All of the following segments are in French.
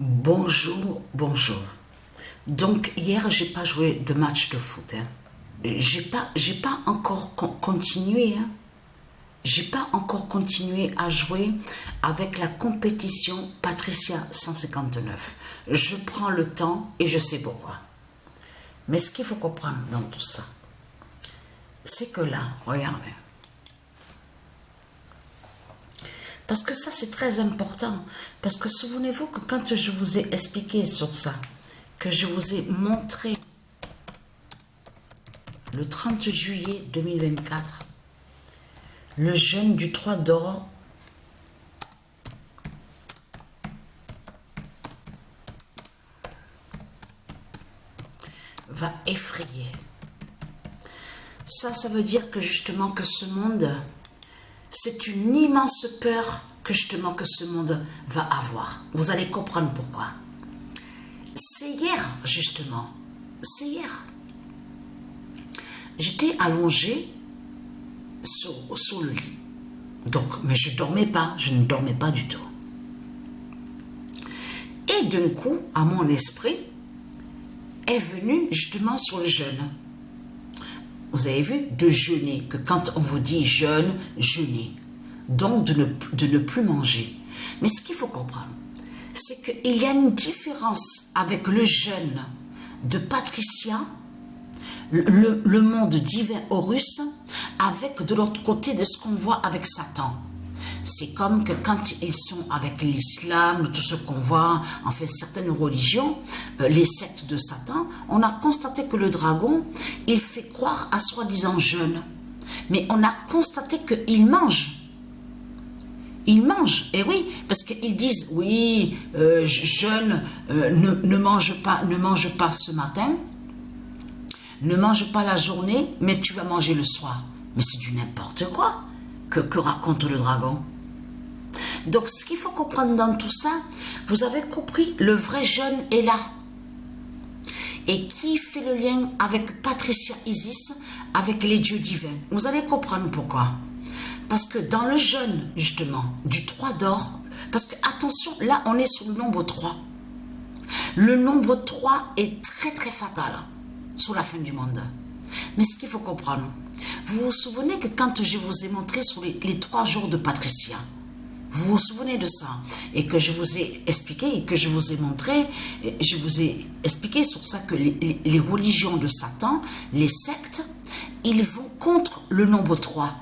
Bonjour, bonjour. Donc hier j'ai pas joué de match de foot. J'ai pas encore continué. J'ai pas encore continué à jouer avec la compétition Patricia 159. Je prends le temps et je sais pourquoi. Mais ce qu'il faut comprendre dans tout ça, c'est que là, regardez. Parce que ça, c'est très important. Parce que souvenez-vous que quand je vous ai expliqué sur ça, que je vous ai montré le 30 juillet 2024, le jeûne du 3 d'or, va effrayer. Ça veut dire que justement que ce monde, c'est une immense peur que justement que ce monde va avoir. Vous allez comprendre pourquoi. C'est hier, justement. C'est hier. J'étais allongée sous le lit. Donc, mais je ne dormais pas. Je ne dormais pas du tout. Et d'un coup, à mon esprit, est venu justement sur le jeûne. Vous avez vu, de jeûner, que quand on vous dit jeûne, jeûner. Donc de ne plus manger. Mais ce qu'il faut comprendre, c'est qu'il y a une différence avec le jeûne de Patricia, le monde divin Horus, avec de l'autre côté de ce qu'on voit avec Satan. C'est comme que quand ils sont avec l'islam, tout ce qu'on voit, en fait certaines religions, les sectes de Satan, on a constaté que le dragon, il fait croire à soi-disant jeûne. Mais on a constaté qu'il mange. Ils mangent, et oui, parce qu'ils disent, oui, jeûne, ne mange pas ce matin, ne mange pas la journée, mais tu vas manger le soir. Mais c'est du n'importe quoi que raconte le dragon. Donc, ce qu'il faut comprendre dans tout ça, vous avez compris, le vrai jeûne est là. Et qui fait le lien avec Patricia Isis, avec les dieux divins? Vous allez comprendre pourquoi. Parce que dans le jeûne, justement, du 3 d'or, parce que, attention, là, on est sur le nombre 3. Le nombre 3 est très, très fatal sur la fin du monde. Mais ce qu'il faut comprendre, vous vous souvenez que quand je vous ai montré sur les 3 jours de Patricia, vous vous souvenez de ça, et que je vous ai expliqué, et que je vous ai montré, je vous ai expliqué sur ça que les religions de Satan, les sectes, ils vont contre le nombre 3.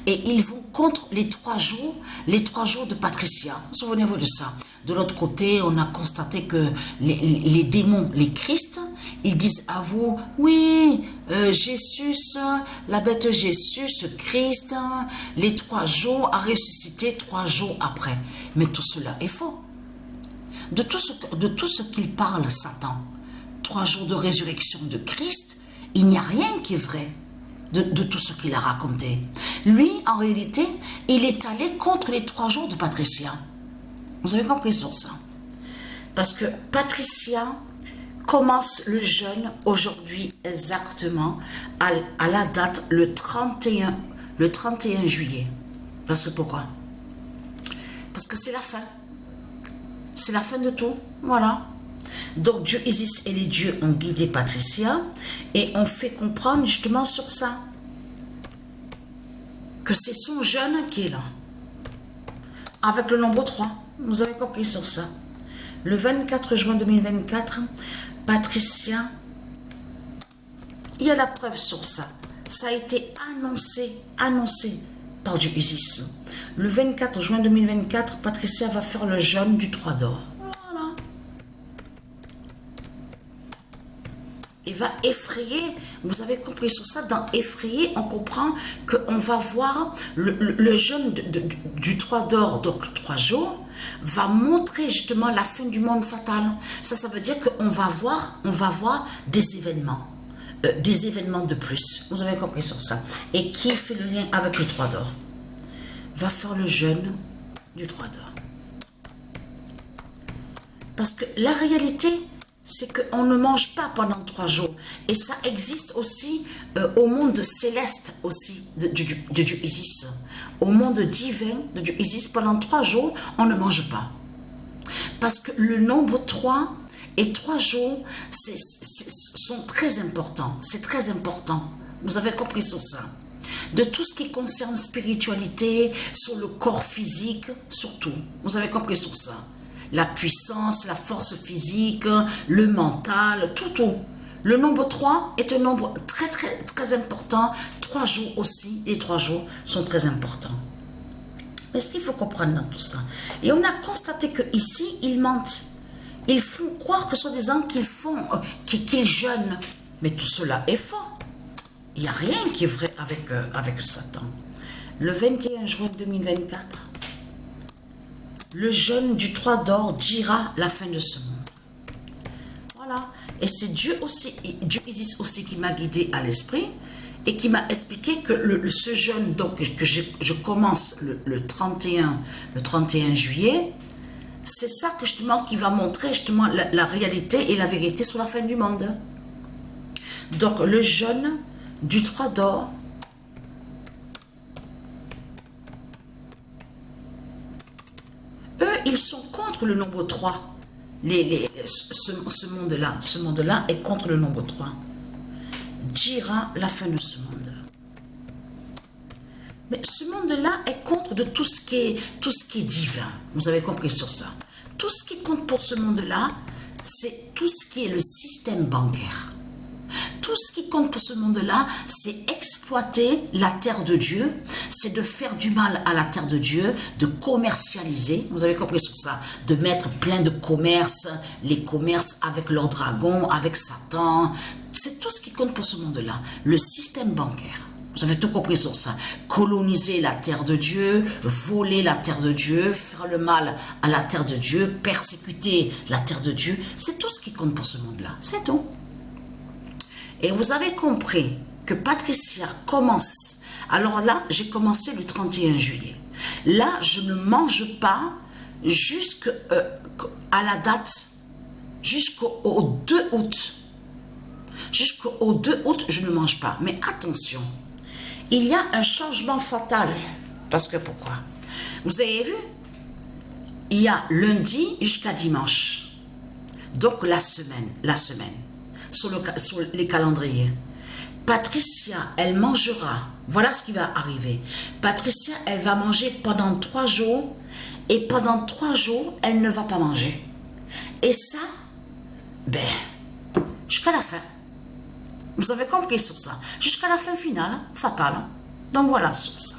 Et ils vont contre les 3 jours de Patricia. Souvenez-vous de ça. De l'autre côté, on a constaté que les démons, les Christ, ils disent à vous, oui, Jésus, la bête Jésus, Christ, les 3 jours a ressuscité 3 jours après. Mais tout cela est faux. De tout ce qu'il parle, Satan, 3 jours de résurrection de Christ, il n'y a rien qui est vrai. De tout ce qu'il a raconté. Lui, en réalité, il est allé contre les 3 jours de Patricia. Vous avez compris sur ça? Parce que Patricia commence le jeûne aujourd'hui exactement à la date le 31 juillet. Parce que pourquoi? Parce que c'est la fin. C'est la fin de tout. Voilà. Donc Dieu Isis et les dieux ont guidé Patricia et ont fait comprendre justement sur ça que c'est son jeûne qui est là avec le nombre 3. Vous avez compris sur ça. Le 24 juin 2024, Patricia, il y a la preuve sur ça. Ça a été annoncé par Dieu Isis. Le 24 juin 2024, Patricia va faire le jeûne du 3 d'or. Il va effrayer, vous avez compris sur ça, dans effrayer, on comprend qu'on va voir le jeûne du 3 d'or, donc 3 jours, va montrer justement la fin du monde fatal. Ça veut dire qu'on va voir des événements de plus. Vous avez compris sur ça. Et qui fait le lien avec le 3 d'or? Va faire le jeûne du 3 d'or. Parce que la réalité, c'est qu'on ne mange pas pendant 3 jours. Et ça existe aussi au monde céleste aussi de Dieu Isis. Au monde divin de Dieu Isis, pendant 3 jours, on ne mange pas. Parce que le nombre 3 et 3 jours sont très importants. C'est très important. Vous avez compris sur ça. De tout ce qui concerne spiritualité, sur le corps physique, surtout. Vous avez compris sur ça. La puissance, la force physique, le mental, tout. Le nombre 3 est un nombre très, très, très important. 3 jours aussi, les 3 jours sont très importants. Mais ce qu'il faut comprendre dans tout ça. Et on a constaté qu'ici, ils mentent. Ils font croire que ce sont des gens qu'ils jeûnent. Mais tout cela est faux. Il n'y a rien qui est vrai avec Satan. Le 21 juin 2024, le jeûne du 3 d'or dira la fin de ce monde. Voilà. Et c'est Dieu Isis aussi qui m'a guidé à l'esprit et qui m'a expliqué que ce jeûne, donc, que je commence le 31 juillet, c'est ça que justement qui va montrer justement la réalité et la vérité sur la fin du monde. Donc le jeûne du 3 d'or, eux, ils sont contre le nombre 3. Ce monde-là est contre le nombre 3. Dira la fin de ce monde. Mais ce monde-là est contre de tout ce qui est divin. Vous avez compris sur ça. Tout ce qui compte pour ce monde-là, c'est tout ce qui est le système bancaire. Tout ce qui compte pour ce monde-là, c'est exploiter la terre de Dieu, c'est de faire du mal à la terre de Dieu, de commercialiser, vous avez compris sur ça, de mettre plein de commerces, les commerces avec leurs dragons, avec Satan, c'est tout ce qui compte pour ce monde-là, le système bancaire. Vous avez tout compris sur ça. Coloniser la terre de Dieu, voler la terre de Dieu, faire le mal à la terre de Dieu, persécuter la terre de Dieu, c'est tout ce qui compte pour ce monde-là, c'est tout. Et vous avez compris que Patricia commence. Alors là, j'ai commencé le 31 juillet. Là, je ne mange pas jusqu'à la date, jusqu'au 2 août. Jusqu'au 2 août, je ne mange pas. Mais attention, il y a un changement fatal. Parce que pourquoi? Vous avez vu? Il y a lundi jusqu'à dimanche. Donc la semaine. Sur les calendriers. Patricia, elle mangera. Voilà ce qui va arriver. Patricia, elle va manger pendant 3 jours. Et pendant 3 jours, elle ne va pas manger. Et ça, jusqu'à la fin. Vous avez compris sur ça. Jusqu'à la fin finale, fatale. Donc voilà sur ça.